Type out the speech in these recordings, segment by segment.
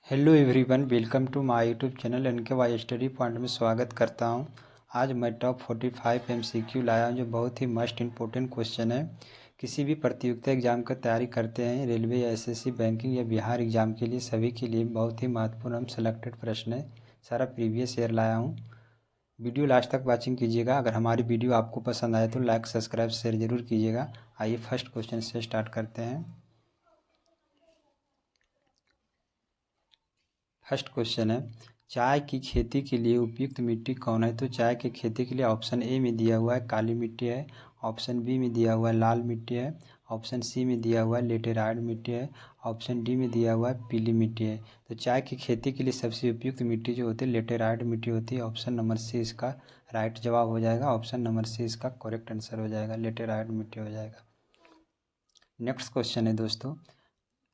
Hello everyone, welcome to my YouTube channel NKY study point में स्वागत करता हूं। आज मैं टॉप 45 MCQ लाया हूं जो बहुत ही मस्ट इम्पोर्टेंट क्वेश्चन है। किसी भी प्रतियोगिता एग्जाम का तैयारी करते हैं, रेलवे या SSC, बैंकिंग या बिहार एग्जाम के लिए, सभी के लिए बहुत ही महत्वपूर्ण सेलेक्टेड प्रश्न है। सारा प्रीवियस ईयर लाया हूँ। वीडियो लास्ट तक वॉचिंग कीजिएगा। अगर हमारी वीडियो आपको पसंद आए तो लाइक, सब्सक्राइब, शेयर जरूर कीजिएगा। आइए फर्स्ट क्वेश्चन से स्टार्ट करते हैं। फर्स्ट क्वेश्चन है, चाय की खेती के लिए उपयुक्त मिट्टी कौन है? तो चाय की खेती के लिए ऑप्शन ए में दिया हुआ है काली मिट्टी है, ऑप्शन बी में दिया हुआ है लाल मिट्टी है, ऑप्शन सी में दिया हुआ है लेटेराइट मिट्टी है, ऑप्शन डी में दिया हुआ है पीली मिट्टी है। तो चाय की खेती के लिए सबसे उपयुक्त मिट्टी जो होती है लेटेराइट मिट्टी होती है। ऑप्शन नंबर सी इसका राइट जवाब हो जाएगा। ऑप्शन नंबर सी इसका करेक्ट आंसर हो जाएगा, लेटेराइट मिट्टी हो जाएगा। नेक्स्ट क्वेश्चन है दोस्तों,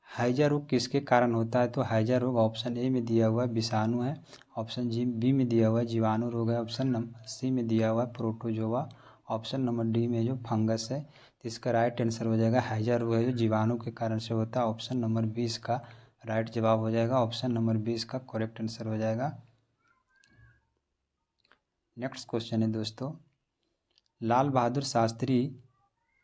हैजा रोग किसके कारण होता है? तो हैजा रोग ऑप्शन ए में दिया हुआ है विषाणु है, ऑप्शन बी में दिया हुआ है जीवाणु रोग है, ऑप्शन नंबर सी में दिया हुआ है प्रोटोजोआ, ऑप्शन नंबर डी में जो फंगस है। तो इसका राइट आंसर हो जाएगा हैजा रोग है जो जीवाणु के कारण से होता है। ऑप्शन नंबर 20 का राइट जवाब हो जाएगा। ऑप्शन नंबर 20 का करेक्ट आंसर हो जाएगा। नेक्स्ट क्वेश्चन है दोस्तों, लाल बहादुर शास्त्री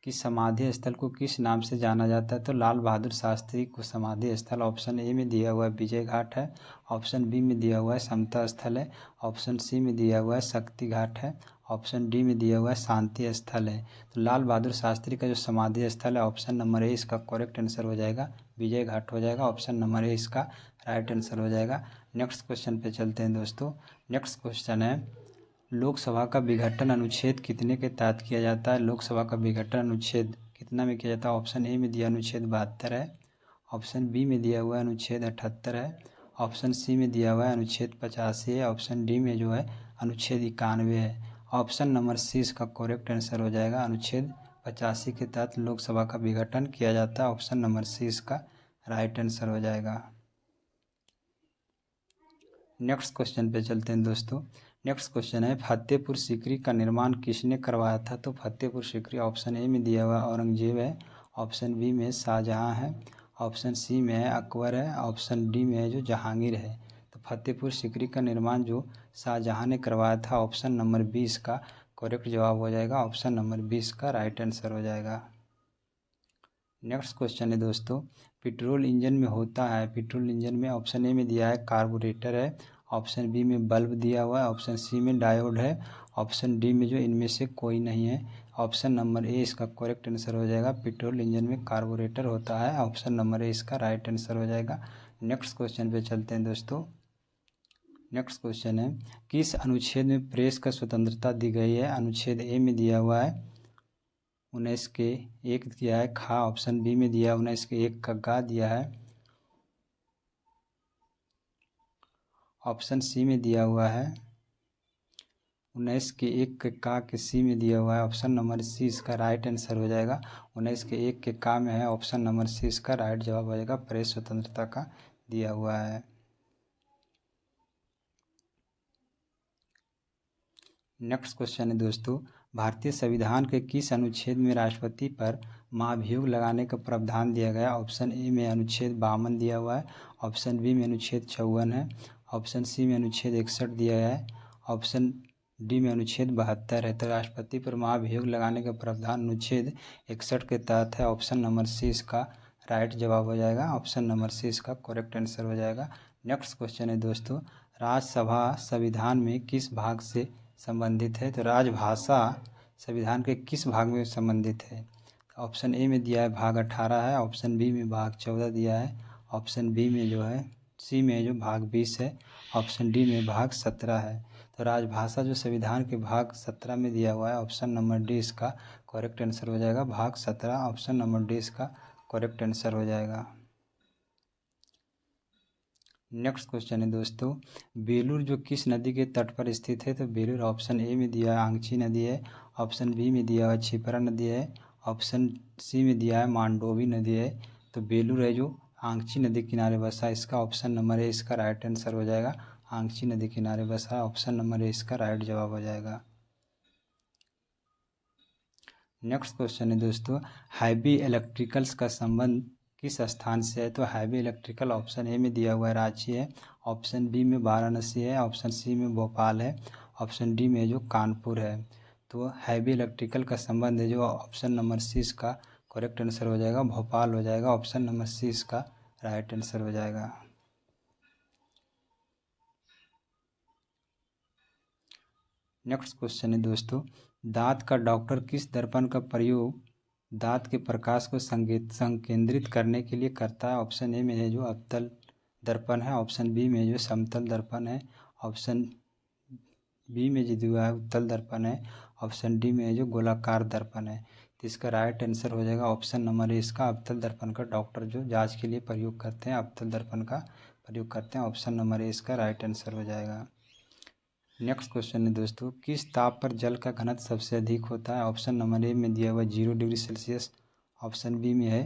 की समाधि स्थल को किस नाम से जाना जाता है? तो लाल बहादुर शास्त्री को समाधि स्थल ऑप्शन ए में दिया हुआ है विजय घाट है, ऑप्शन बी में दिया हुआ है समता स्थल है, ऑप्शन सी में दिया हुआ है शक्ति घाट है, ऑप्शन डी में दिया हुआ है शांति स्थल है। तो लाल बहादुर शास्त्री का जो समाधि स्थल है ऑप्शन नंबर ए इसका करेक्ट आंसर हो जाएगा, विजय घाट हो जाएगा। ऑप्शन नंबर ए इसका राइट आंसर हो जाएगा। नेक्स्ट क्वेश्चन पे चलते हैं दोस्तों। नेक्स्ट क्वेश्चन है, लोकसभा का विघटन अनुच्छेद कितने के तहत किया जाता है? लोकसभा का विघटन अनुच्छेद कितना में किया जाता है? ऑप्शन ए में दिया अनुच्छेद 72 है, ऑप्शन बी में दिया हुआ है अनुच्छेद 78 है, ऑप्शन सी में दिया हुआ है अनुच्छेद 85 है, ऑप्शन डी में जो है अनुच्छेद 91 है। ऑप्शन नंबर सी इसका करेक्ट आंसर हो जाएगा। अनुच्छेद 85 के तहत लोकसभा का विघटन किया जाता है। ऑप्शन नंबर सी इसका राइट आंसर हो जाएगा। नेक्स्ट क्वेश्चन पे चलते हैं दोस्तों। नेक्स्ट क्वेश्चन है, फतेहपुर सीकरी का निर्माण किसने करवाया था? तो फतेहपुर सीकरी ऑप्शन ए में दिया हुआ औरंगजेब है, ऑप्शन बी में शाहजहां है, ऑप्शन सी में है अकबर है, ऑप्शन डी में है जो जहांगीर है। तो फतेहपुर सीकरी का निर्माण जो शाहजहां ने करवाया था, ऑप्शन नंबर 20 का करेक्ट जवाब हो जाएगा। ऑप्शन नंबर 20 का राइट आंसर हो जाएगा। नेक्स्ट क्वेश्चन है दोस्तों, पेट्रोल इंजन में होता है, पेट्रोल इंजन में ऑप्शन ए में दिया है कार्बोरेटर है, ऑप्शन बी में बल्ब दिया हुआ है, ऑप्शन सी में डायोड है, ऑप्शन डी में जो इनमें से कोई नहीं है। ऑप्शन नंबर ए इसका करेक्ट आंसर हो जाएगा। पेट्रोल इंजन में कार्बोरेटर होता है। ऑप्शन नंबर ए इसका राइट आंसर हो जाएगा। नेक्स्ट क्वेश्चन पे चलते हैं दोस्तों। नेक्स्ट क्वेश्चन है, किस अनुच्छेद में प्रेस का स्वतंत्रता दी गई है? अनुच्छेद ए में दिया हुआ है 19 के 1 दिया है खा, ऑप्शन बी में दिया 19 के 1 का गा दिया है, ऑप्शन सी में दिया हुआ है 19 के 1 के का के सी में दिया हुआ है। ऑप्शन नंबर सी इसका राइट आंसर हो जाएगा। 19 के 1 के का में है, ऑप्शन नंबर सी इसका राइट जवाब हो जाएगा। प्रेस स्वतंत्रता का दिया हुआ है। नेक्स्ट क्वेश्चन है दोस्तों, भारतीय संविधान के किस अनुच्छेद में राष्ट्रपति पर महाभियोग लगाने का प्रावधान दिया गया? ऑप्शन ए में अनुच्छेद 52 दिया हुआ है, ऑप्शन बी में अनुच्छेद 54 है, ऑप्शन सी में अनुच्छेद 61 दिया गया है, ऑप्शन डी में अनुच्छेद 72 है। तो राष्ट्रपति पर महाभियोग लगाने का प्रावधान अनुच्छेद 61 के तहत है। ऑप्शन नंबर सी इसका राइट जवाब हो जाएगा। ऑप्शन नंबर सी इसका करेक्ट आंसर हो जाएगा। नेक्स्ट क्वेश्चन है दोस्तों, राज्यसभा संविधान में किस भाग से संबंधित है? तो राजभाषा संविधान के किस भाग में संबंधित है? ऑप्शन ए में दिया है भाग 18 है, ऑप्शन बी में भाग 14 दिया है, ऑप्शन बी में जो है सी में जो भाग 20 है, ऑप्शन डी में भाग 17 है। तो राजभाषा जो संविधान के भाग 17 में दिया हुआ है, ऑप्शन नंबर डी इसका करेक्ट आंसर हो जाएगा। भाग 17 ऑप्शन नंबर डी इसका करेक्ट आंसर हो जाएगा। नेक्स्ट क्वेश्चन है दोस्तों, बेलूर जो किस नदी के तट पर स्थित है? तो बेलूर ऑप्शन ए में दिया है आंगची नदी है, ऑप्शन बी में दिया है छिपरा नदी है, ऑप्शन सी में दिया है मांडोवी नदी है। तो बेलूर है जो आंगची नदी किनारे बसा है, इसका ऑप्शन नंबर ए इसका राइट आंसर हो जाएगा। आंगची नदी किनारे बसा है, ऑप्शन नंबर ए इसका राइट जवाब हो जाएगा। नेक्स्ट क्वेश्चन है दोस्तों, हैवी इलेक्ट्रिकल्स का संबंध किस स्थान से है, तो हैवी इलेक्ट्रिकल ऑप्शन ए में दिया हुआ है रांची है, ऑप्शन बी में वाराणसी है, ऑप्शन सी में भोपाल है, ऑप्शन डी में जो कानपुर है। तो हैवी इलेक्ट्रिकल का संबंध है जो ऑप्शन नंबर सी इसका करेक्ट आंसर हो जाएगा, भोपाल हो जाएगा। ऑप्शन नंबर सी इसका राइट आंसर हो जाएगा। नेक्स्ट क्वेश्चन है दोस्तों, दांत का डॉक्टर किस दर्पण का प्रयोग दांत के प्रकाश को संकेंद्रित करने के लिए करता है। ऑप्शन ए में है जो अवतल दर्पण है, ऑप्शन बी में जो समतल दर्पण है, ऑप्शन बी में जो है उत्तल दर्पण है, ऑप्शन डी में जो गोलाकार दर्पण है। तो इसका राइट आंसर हो जाएगा ऑप्शन नंबर ए इसका अवतल दर्पण का डॉक्टर जो जांच के लिए प्रयोग करते हैं अवतल दर्पण का प्रयोग करते हैं। ऑप्शन नंबर ए इसका राइट आंसर हो जाएगा। नेक्स्ट क्वेश्चन है दोस्तों, किस ताप पर जल का घनत्व सबसे अधिक होता है। ऑप्शन नंबर ए में दिया हुआ 0 डिग्री सेल्सियस, ऑप्शन बी में है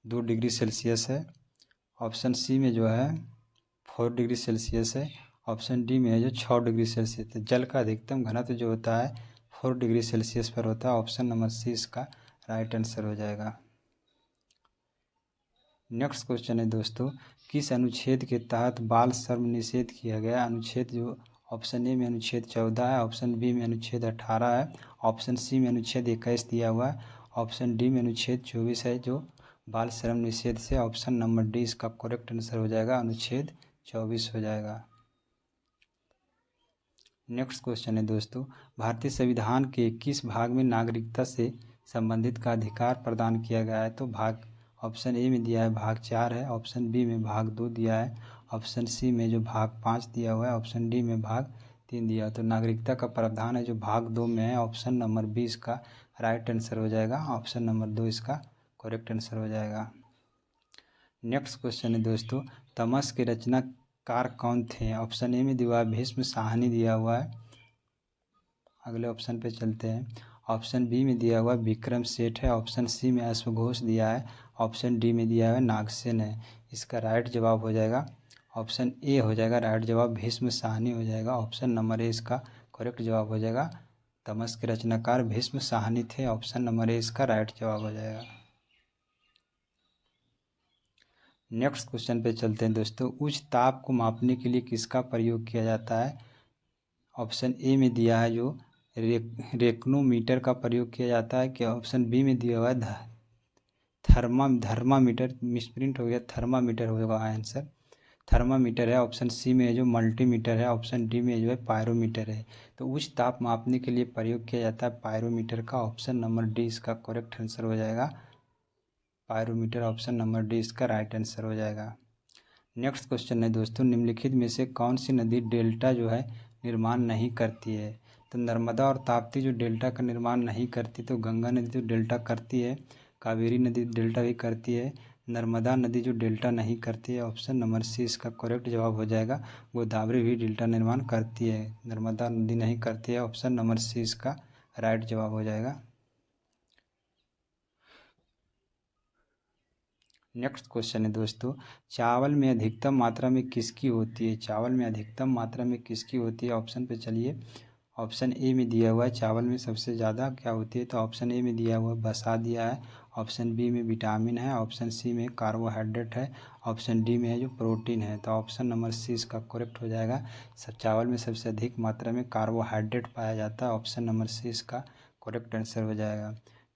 2 डिग्री सेल्सियस है, ऑप्शन सी में जो है 4 डिग्री सेल्सियस है, ऑप्शन डी में है जो 6 डिग्री सेल्सियस है। जल का अधिकतम घनत्व जो होता है 4 डिग्री सेल्सियस पर होता है। ऑप्शन नंबर सी इसका राइट आंसर हो जाएगा। नेक्स्ट क्वेश्चन है दोस्तों, किस अनुच्छेद के तहत बाल श्रम निषेध किया गया। अनुच्छेद जो ऑप्शन ए में अनुच्छेद 14 है, ऑप्शन बी में अनुच्छेद 18 है, ऑप्शन सी में अनुच्छेद 21 दिया हुआ है, ऑप्शन डी में अनुच्छेद 24 है जो बाल श्रम निषेध से। ऑप्शन नंबर डी इसका करेक्ट आंसर हो जाएगा, अनुच्छेद 24 हो जाएगा। नेक्स्ट क्वेश्चन है दोस्तों, भारतीय संविधान के किस भाग में नागरिकता से संबंधित का अधिकार प्रदान किया गया है। तो भाग ऑप्शन ए में दिया है भाग 4 है, ऑप्शन बी में भाग 2 दिया है, ऑप्शन सी में जो भाग 5 दिया हुआ है, ऑप्शन डी में भाग 3 दिया है। तो नागरिकता का प्रावधान है जो भाग 2 में है। ऑप्शन नंबर बी इसका राइट आंसर हो जाएगा, ऑप्शन नंबर 2 इसका करेक्ट आंसर हो जाएगा। नेक्स्ट क्वेश्चन है दोस्तों, तमस के रचनाकार कौन थे। ऑप्शन ए में दिया हुआ भीष्म साहनी दिया हुआ है। अगले ऑप्शन पे चलते हैं, ऑप्शन बी में दिया हुआ विक्रम सेठ है, ऑप्शन सी में अश्वघोष दिया है, ऑप्शन डी में दिया है नागसेन है। इसका राइट जवाब हो जाएगा ऑप्शन ए हो जाएगा राइट जवाब, भीष्म साहनी हो जाएगा। ऑप्शन नंबर ए इसका करेक्ट जवाब हो जाएगा, तमस के रचनाकार भीष्म साहनी थे। ऑप्शन नंबर ए इसका राइट जवाब हो जाएगा। नेक्स्ट क्वेश्चन पे चलते हैं दोस्तों, उच्च ताप को मापने के लिए किसका प्रयोग किया जाता है। ऑप्शन ए में दिया है जो रेक्नोमीटर का प्रयोग किया जाता है, कि ऑप्शन बी में दिया हुआ है थर्मामीटर, मिसप्रिंट हो गया, थर्मामीटर होगा आंसर, थर्मामीटर है। ऑप्शन सी में जो मल्टीमीटर है, ऑप्शन डी में जो है पायरोमीटर है। तो उच्च ताप मापने के लिए प्रयोग किया जाता है पायरोमीटर का। ऑप्शन नंबर डी इसका करेक्ट आंसर हो जाएगा, पायरोमीटर। ऑप्शन नंबर डी इसका राइट आंसर हो जाएगा। नेक्स्ट क्वेश्चन है दोस्तों, निम्नलिखित में से कौन सी नदी डेल्टा जो है निर्माण नहीं करती है। तो नर्मदा और ताप्ती जो डेल्टा का निर्माण नहीं करती, तो गंगा नदी जो डेल्टा करती है, कावेरी नदी डेल्टा भी करती है, नर्मदा नदी जो डेल्टा नहीं करती है। ऑप्शन नंबर सी इसका करेक्ट जवाब हो जाएगा, गोदावरी भी डेल्टा निर्माण करती है, नर्मदा नदी नहीं करती है। ऑप्शन नंबर सी इसका राइट जवाब हो जाएगा। नेक्स्ट क्वेश्चन है दोस्तों, चावल में अधिकतम मात्रा में किसकी होती है। चावल में अधिकतम मात्रा में किसकी होती है। ऑप्शन पे चलिए, ऑप्शन ए में दिया हुआ है चावल में सबसे ज़्यादा क्या होती है। तो ऑप्शन ए में दिया हुआ वसा दिया है, ऑप्शन बी में विटामिन है, ऑप्शन सी में कार्बोहाइड्रेट है, ऑप्शन डी में है जो प्रोटीन है। तो ऑप्शन नंबर सी इसका करेक्ट हो जाएगा, सब चावल में सबसे अधिक मात्रा में कार्बोहाइड्रेट पाया जाता है। ऑप्शन नंबर सी इसका करेक्ट आंसर हो जाएगा।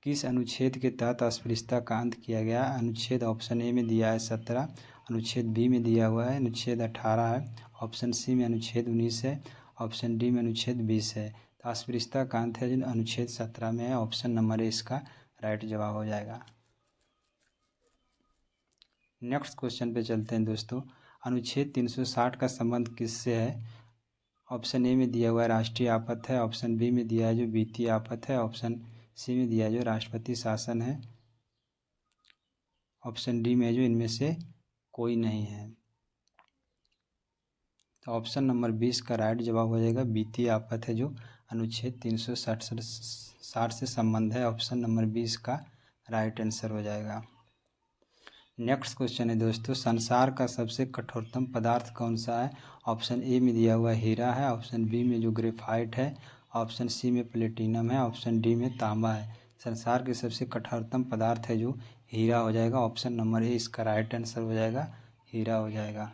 किस अनुच्छेद के तहत अस्पृश्यता का अंत किया गया। अनुच्छेद ऑप्शन ए में दिया है 17, अनुच्छेद बी में दिया हुआ है अनुच्छेद 18 है, ऑप्शन सी में अनुच्छेद 19 है, ऑप्शन डी में अनुच्छेद 20 है। तो अस्पृश्यता का अंत है जो अनुच्छेद 17 में है। ऑप्शन नंबर ए इसका राइट जवाब हो जाएगा। नेक्स्ट क्वेश्चन पे चलते हैं दोस्तों, अनुच्छेद 360 का संबंध किससे है। ऑप्शन ए में दिया हुआ है राष्ट्रीय आफत है, ऑप्शन बी में दिया है जो वित्तीय आफत है, ऑप्शन सी में दिया है जो राष्ट्रपति शासन है, ऑप्शन डी में जो इनमें से कोई नहीं है। तो ऑप्शन नंबर 20 का राइट जवाब हो जाएगा, वित्तीय आफत है जो अनुच्छेद 360 से संबंध है। ऑप्शन नंबर 20 का राइट आंसर हो जाएगा। नेक्स्ट क्वेश्चन है दोस्तों, संसार का सबसे कठोरतम पदार्थ कौन सा है। ऑप्शन ए में दिया हुआ हीरा है, ऑप्शन बी में जो ग्रेफाइट है, ऑप्शन सी में प्लेटिनम है, ऑप्शन डी में तांबा है। संसार के सबसे कठोरतम पदार्थ है जो हीरा हो जाएगा। ऑप्शन नंबर ए इसका राइट आंसर हो जाएगा, हीरा हो जाएगा।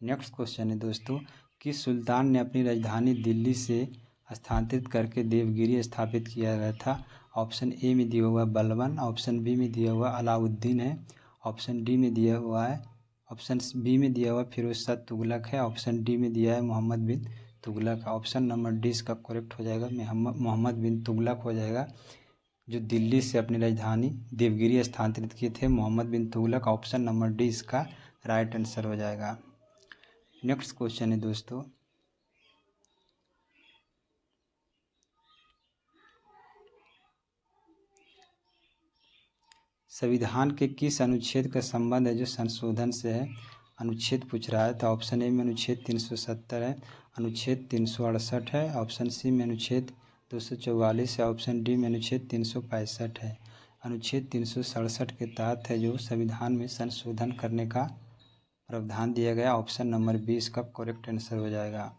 नेक्स्ट क्वेश्चन है दोस्तों, किस सुल्तान ने अपनी राजधानी दिल्ली से स्थानांतरित करके देवगिरी स्थापित किया गया था? ऑप्शन ए में दिया हुआ बलबन, ऑप्शन बी में दिया हुआ अलाउद्दीन है, ऑप्शन डी में दिया हुआ है, ऑप्शन बी में दिया हुआ फिरोज शाह तुगलक है, ऑप्शन डी में दिया है मोहम्मद बिन तुगलक। ऑप्शन नंबर डी इसका करेक्ट हो जाएगा, मोहम्मद बिन तुगलक हो जाएगा, जो दिल्ली से अपनी राजधानी देवगिरी स्थानांतरित किए थे, मोहम्मद बिन तुगलक। ऑप्शन नंबर डी इसका राइट आंसर हो जाएगा। नेक्स्ट क्वेश्चन है दोस्तों, संविधान के किस अनुच्छेद का संबंध है जो संशोधन से है? अनुच्छेद पूछ रहा है, तो ऑप्शन ए में अनुच्छेद 370 है, अनुच्छेद 368 है, ऑप्शन सी में अनुच्छेद 244 है, ऑप्शन डी में अनुच्छेद 365 है। अनुच्छेद 367 के तहत है जो संविधान में संशोधन करने का प्रावधान दिया गया। ऑप्शन नंबर बी इसका करेक्ट आंसर हो जाएगा।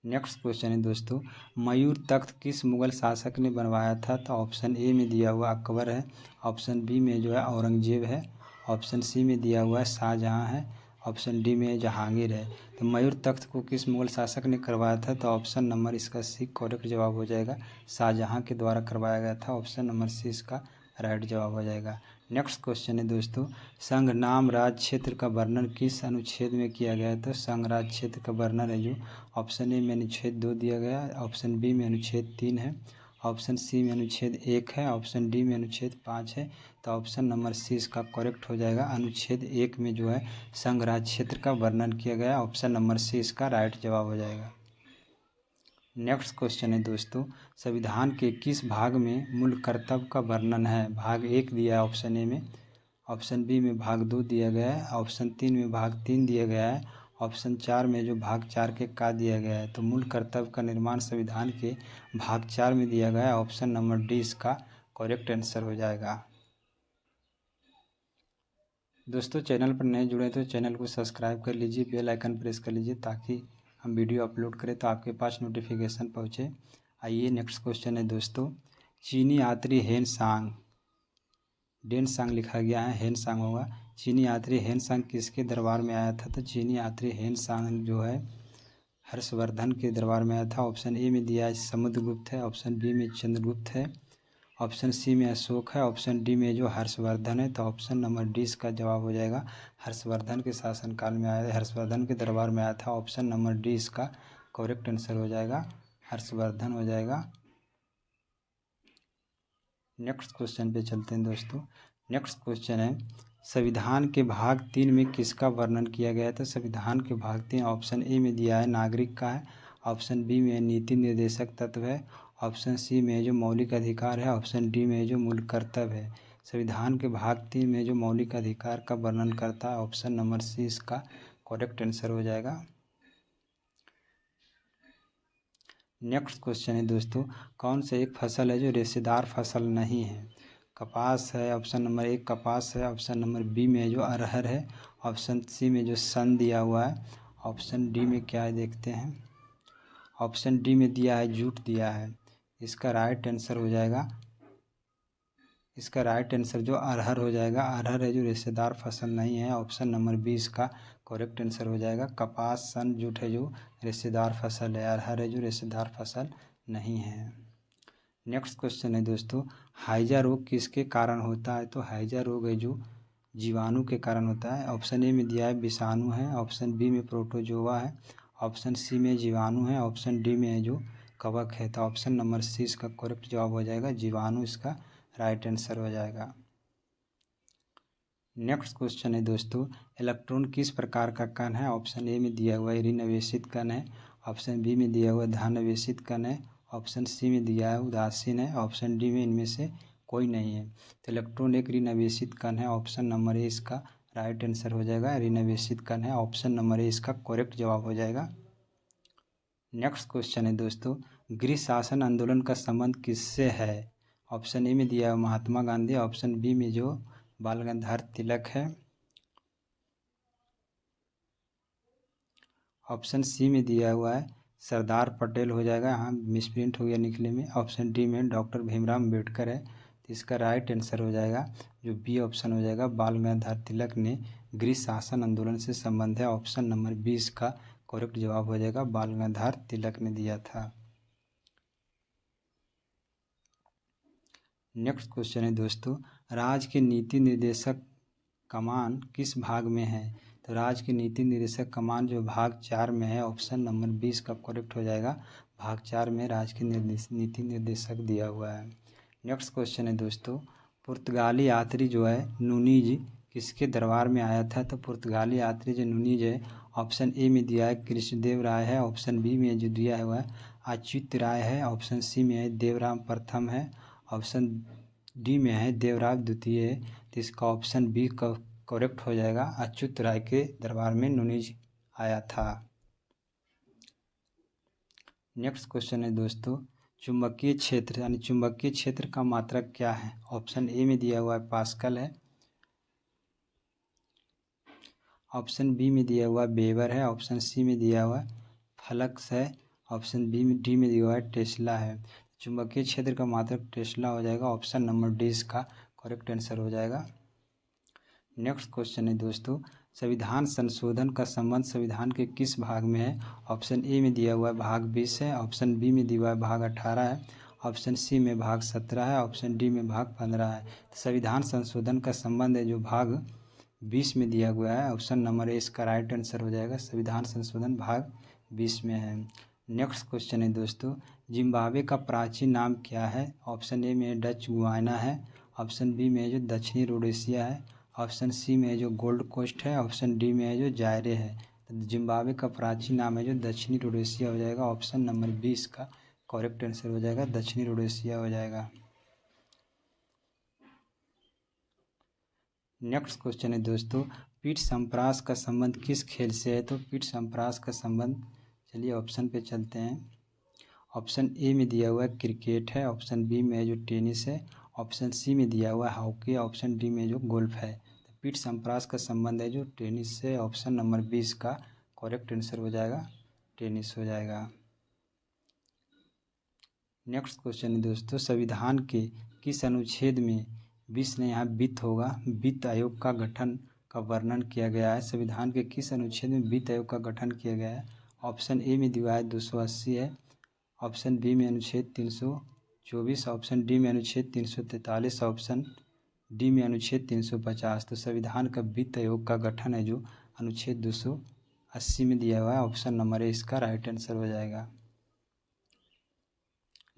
नेक्स्ट क्वेश्चन है दोस्तों, मयूर तख्त किस मुगल शासक ने बनवाया था? तो ऑप्शन ए में दिया हुआ अकबर है, ऑप्शन बी में जो है औरंगजेब है, ऑप्शन सी में दिया हुआ है शाहजहाँ है, ऑप्शन डी में जहांगीर है। तो मयूर तख्त को किस मुगल शासक ने करवाया था? तो ऑप्शन नंबर इसका सी करेक्ट जवाब हो जाएगा, शाहजहाँ के द्वारा करवाया गया था। ऑप्शन नंबर सी इसका राइट जवाब हो जाएगा। नेक्स्ट क्वेश्चन है दोस्तों, संघ नाम राज्य क्षेत्र का वर्णन किस अनुच्छेद में किया गया है? तो संघ राज्य क्षेत्र का वर्णन है जो ऑप्शन ए में अनुच्छेद 2 दिया गया है, ऑप्शन बी में अनुच्छेद 3 है, ऑप्शन सी में अनुच्छेद 1 है, ऑप्शन डी में अनुच्छेद 5 है। तो ऑप्शन नंबर सी इसका करेक्ट हो जाएगा, अनुच्छेद 1 में जो है संघ राज्य क्षेत्र का वर्णन किया गया है। ऑप्शन नंबर सी इसका राइट जवाब हो जाएगा। नेक्स्ट क्वेश्चन है दोस्तों, संविधान के किस भाग में मूल कर्तव्य का वर्णन है? भाग 1 दिया है ऑप्शन ए में, ऑप्शन बी में भाग 2 दिया गया है, ऑप्शन 3 में भाग 3 दिया गया है, ऑप्शन 4 में जो भाग 4 के का दिया गया है। तो मूल कर्तव्य का निर्माण संविधान के भाग 4 में दिया गया है। ऑप्शन नंबर डी इसका करेक्ट आंसर हो जाएगा। दोस्तों चैनल पर नए जुड़े तो चैनल को सब्सक्राइब कर लीजिए, बेल आइकन प्रेस कर लीजिए ताकि हम वीडियो अपलोड करें तो आपके पास नोटिफिकेशन पहुँचे। आइए नेक्स्ट क्वेश्चन है दोस्तों, चीनी यात्री हेन सांग, डेन सांग लिखा गया है, हेन सांग होगा। चीनी यात्री हेन सांग किसके दरबार में आया था? तो चीनी यात्री हेन सांग जो है हर्षवर्धन के दरबार में आया था। ऑप्शन ए में दिया है समुद्रगुप्त है, ऑप्शन बी में चंद्रगुप्त है, ऑप्शन सी में अशोक है, ऑप्शन डी में जो हर्षवर्धन है। तो ऑप्शन नंबर डी इसका जवाब हो जाएगा, हर्षवर्धन के शासनकाल में आया, हर्षवर्धन के दरबार में आया था। ऑप्शन नंबर डी इसका करेक्ट आंसर हो जाएगा, हर्षवर्धन हो जाएगा। नेक्स्ट क्वेश्चन पे चलते हैं दोस्तों। नेक्स्ट क्वेश्चन है, संविधान के भाग 3 में किसका वर्णन किया गया था? संविधान के भाग 3 ऑप्शन ए में दिया है नागरिक का है, ऑप्शन बी में नीति निर्देशक तत्व है, ऑप्शन सी में जो मौलिक अधिकार है, ऑप्शन डी में जो मूल कर्तव्य है। संविधान के भाग 3 में जो मौलिक अधिकार का वर्णन करता है, ऑप्शन नंबर सी इसका करेक्ट आंसर हो जाएगा। नेक्स्ट क्वेश्चन है दोस्तों, कौन सा एक फसल है जो रेशेदार फसल नहीं है? कपास है, ऑप्शन नंबर 1 कपास है, ऑप्शन नंबर बी में जो अरहर है, ऑप्शन सी में जो सन दिया हुआ है, ऑप्शन डी में क्या है देखते हैं। ऑप्शन डी में दिया है जूट दिया है, इसका राइट आंसर हो जाएगा, इसका राइट आंसर जो अरहर हो जाएगा। अरहर है जो रेशेदार फसल नहीं है। ऑप्शन नंबर बी इसका करेक्ट आंसर हो जाएगा। कपास सन जूट है जो रेशेदार फसल है, अरहर है जो रेशेदार फसल नहीं है। नेक्स्ट क्वेश्चन है दोस्तों, हाइजा रोग किसके कारण होता है? तो हाइजा रोग है जो जीवाणु के कारण होता है। ऑप्शन ए में दिया है विषाणु है, ऑप्शन बी में प्रोटोजोआ है, ऑप्शन सी में जीवाणु है, ऑप्शन डी में है जो कवक है। तो ऑप्शन नंबर सी इसका करेक्ट जवाब हो जाएगा, जीवाणु इसका राइट आंसर हो जाएगा। नेक्स्ट क्वेश्चन है दोस्तों, इलेक्ट्रॉन किस प्रकार का कण है? ऑप्शन ए में दिया हुआ ऋण आवेशित कण है, ऑप्शन बी में दिया हुआ धन आवेशित कण है, ऑप्शन सी में दिया है उदासीन है, ऑप्शन डी में इनमें से कोई नहीं है। तो इलेक्ट्रॉन एक ऋण आवेशित कण है, ऑप्शन नंबर ए इसका राइट आंसर हो जाएगा, ऋण आवेशित कण है, ऑप्शन नंबर ए इसका करेक्ट जवाब हो जाएगा। नेक्स्ट क्वेश्चन है दोस्तों, गृह शासन आंदोलन का संबंध किससे है? ऑप्शन ए में दिया है महात्मा गांधी, ऑप्शन बी में जो बाल गंगाधर तिलक है, ऑप्शन सी में दिया हुआ है सरदार पटेल हो जाएगा, यहाँ मिसप्रिंट हो गया लिखने में। ऑप्शन डी में डॉक्टर भीमराव अम्बेडकर है, तो इसका राइट आंसर हो जाएगा जो बी ऑप्शन हो जाएगा, बाल गंगाधर तिलक ने गृह शासन आंदोलन से संबंध है। ऑप्शन नंबर 20 का करेक्ट जवाब हो जाएगा, बाल गंगाधर तिलक ने दिया था। नेक्स्ट क्वेश्चन है दोस्तों, राज्य के नीति निर्देशक कमान किस भाग में है? तो राज्य के नीति निर्देशक कमान जो भाग 4 में है, ऑप्शन नंबर 20 का करेक्ट हो जाएगा, भाग 4 में राज्य के नीति निर्देशक दिया हुआ है। नेक्स्ट क्वेश्चन है दोस्तों, पुर्तगाली यात्री जो है नूनीज किसके दरबार में आया था? तो पुर्तगाली यात्री जो नूनीज है, ऑप्शन ए में दिया है कृष्णदेव राय है, ऑप्शन बी में जो दिया है वह अच्युत राय है, ऑप्शन सी में है देवराम प्रथम है, ऑप्शन डी में है देवराव द्वितीय है। तो इसका ऑप्शन बी का करेक्ट हो जाएगा, अच्युत राय के दरबार में नूनीज आया था। नेक्स्ट क्वेश्चन है दोस्तों, चुंबकीय क्षेत्र यानी चुंबकीय क्षेत्र का मात्रक क्या है? ऑप्शन ए में दिया हुआ है पास्कल है, ऑप्शन बी में दिया हुआ वेबर है, ऑप्शन सी में दिया हुआ फ्लक्स है, ऑप्शन डी में दिया हुआ है टेस्ला है। चुंबकीय क्षेत्र का मात्रक टेस्ला हो जाएगा, ऑप्शन नंबर डी इसका करेक्ट आंसर हो जाएगा। नेक्स्ट क्वेश्चन है दोस्तों, संविधान संशोधन का संबंध संविधान के किस भाग में है? ऑप्शन ए में दिया हुआ है भाग 20 है, ऑप्शन बी में दिया हुआ है भाग 18 है, ऑप्शन सी में भाग 17 है, ऑप्शन डी में भाग 15 है। संविधान संशोधन का संबंध है जो भाग 20 में दिया हुआ है, ऑप्शन नंबर ए इसका राइट आंसर हो जाएगा, संविधान संशोधन भाग 20 में है। नेक्स्ट क्वेश्चन है दोस्तों, जिम्बाब्वे का प्राचीन नाम क्या है? ऑप्शन ए में डच गुयाना है, ऑप्शन बी में जो दक्षिणी रोडेशिया है, ऑप्शन सी में जो गोल्ड कोस्ट है, ऑप्शन डी में जो जायरे है। तो जिम्बाब्वे का प्राचीन नाम है जो दक्षिणी रोडेशिया हो जाएगा, ऑप्शन नंबर 20 का करेक्ट आंसर हो जाएगा, दक्षिणी रोडेशिया हो जाएगा। नेक्स्ट क्वेश्चन है दोस्तों, पीठ संप्रास का संबंध किस खेल से है? तो पीठ संप्रास का संबंध, चलिए ऑप्शन पे चलते हैं। ऑप्शन ए में दिया हुआ है क्रिकेट है, ऑप्शन बी में जो टेनिस है, ऑप्शन सी में दिया हुआ है हॉकी, ऑप्शन डी में जो गोल्फ है। तो पीठ संप्रास का संबंध है जो टेनिस से, ऑप्शन नंबर 20 का करेक्ट आंसर हो जाएगा, टेनिस हो जाएगा। नेक्स्ट क्वेश्चन है दोस्तों, संविधान के किस अनुच्छेद में 20 ने यहाँ वित्त होगा वित्त आयोग का गठन का वर्णन किया गया है? संविधान के किस अनुच्छेद में वित्त आयोग का गठन किया गया है? ऑप्शन ए में दिया है 280 है, ऑप्शन बी में अनुच्छेद 324, ऑप्शन डी में अनुच्छेद 343, ऑप्शन डी में अनुच्छेद 350। तो संविधान का वित्त आयोग का गठन है जो अनुच्छेद 280 में दिया हुआ है, ऑप्शन नंबर ए इसका राइट आंसर हो जाएगा।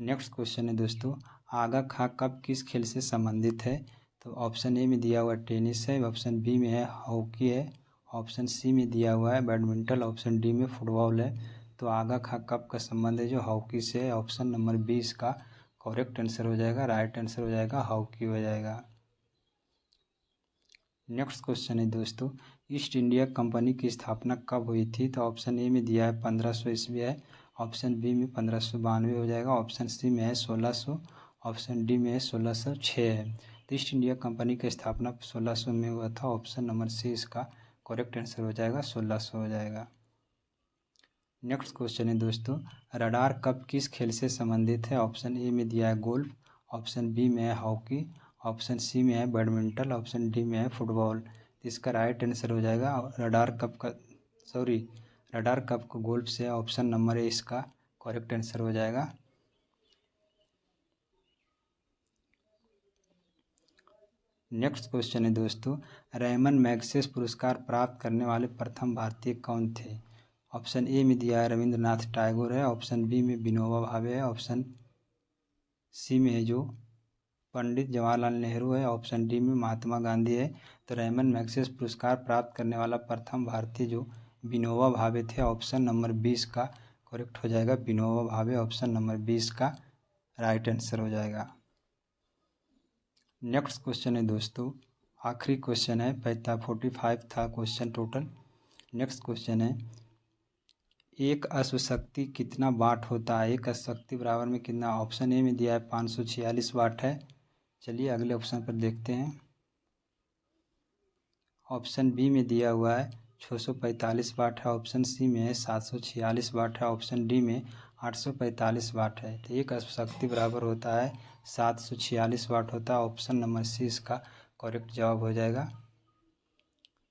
नेक्स्ट क्वेश्चन है दोस्तों, आगा खां कप किस खेल से संबंधित है? तो ऑप्शन ए में दिया हुआ टेनिस है, ऑप्शन बी में है हॉकी है, ऑप्शन सी में दिया हुआ है बैडमिंटन, ऑप्शन डी में फुटबॉल है। तो आगा खां कप का संबंध है जो हॉकी से है, ऑप्शन नंबर 20 का करेक्ट आंसर हो जाएगा, राइट आंसर हो जाएगा, हॉकी हो जाएगा। नेक्स्ट क्वेश्चन है दोस्तों, ईस्ट इंडिया कंपनी की स्थापना कब हुई थी? तो ऑप्शन ए में दिया है 1500 ईस्वी है, ऑप्शन बी में 1592 हो जाएगा, ऑप्शन सी में है 1600, ऑप्शन डी में है 1606 है। तो ईस्ट इंडिया कंपनी की स्थापना 1600 में हुआ था, ऑप्शन नंबर सी इसका करेक्ट आंसर हो जाएगा, 1600 हो जाएगा। नेक्स्ट क्वेश्चन है दोस्तों, रडार कप किस खेल से संबंधित है? ऑप्शन ए में दिया है गोल्फ, ऑप्शन बी में है हॉकी, ऑप्शन सी में है बैडमिंटन, ऑप्शन डी में है फुटबॉल। इसका राइट आंसर हो जाएगा रडार कप को गोल्फ से, ऑप्शन नंबर ए इसका करेक्ट आंसर हो जाएगा। नेक्स्ट क्वेश्चन है दोस्तों, रेमन मैग्सेस पुरस्कार प्राप्त करने वाले प्रथम भारतीय कौन थे? ऑप्शन ए में दिया है रविंद्रनाथ टैगोर है, ऑप्शन बी में विनोबा भावे है, ऑप्शन सी में है जो पंडित जवाहरलाल नेहरू है, ऑप्शन डी में महात्मा गांधी है। तो रेमन मैग्सेस पुरस्कार प्राप्त करने वाला प्रथम भारतीय जो विनोबा भावे थे, ऑप्शन नंबर 20 का करेक्ट हो जाएगा, विनोबा भावे, ऑप्शन नंबर 20 का राइट आंसर हो जाएगा। नेक्स्ट क्वेश्चन है दोस्तों, आखिरी क्वेश्चन है, 45 था क्वेश्चन टोटल। नेक्स्ट क्वेश्चन है, एक अश्वशक्ति कितना वाट होता है? एक अश्वशक्ति बराबर में कितना? ऑप्शन ए में दिया है 546 वाट है। चलिए अगले ऑप्शन पर देखते हैं। ऑप्शन बी में दिया हुआ है 645 वाट है, ऑप्शन सी में है 746 वाट है, ऑप्शन डी में 845 वाट है। तो एक शक्ति बराबर होता है 746 वाट होता है। ऑप्शन नंबर सी इसका करेक्ट जवाब हो जाएगा।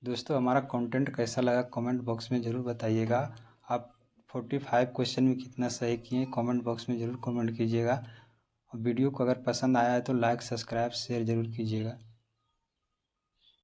दोस्तों हमारा कंटेंट कैसा लगा कमेंट बॉक्स में ज़रूर बताइएगा। आप 45 क्वेश्चन में कितना सही किए कमेंट बॉक्स में ज़रूर कमेंट कीजिएगा। और वीडियो को अगर पसंद आया है तो लाइक सब्सक्राइब शेयर ज़रूर कीजिएगा।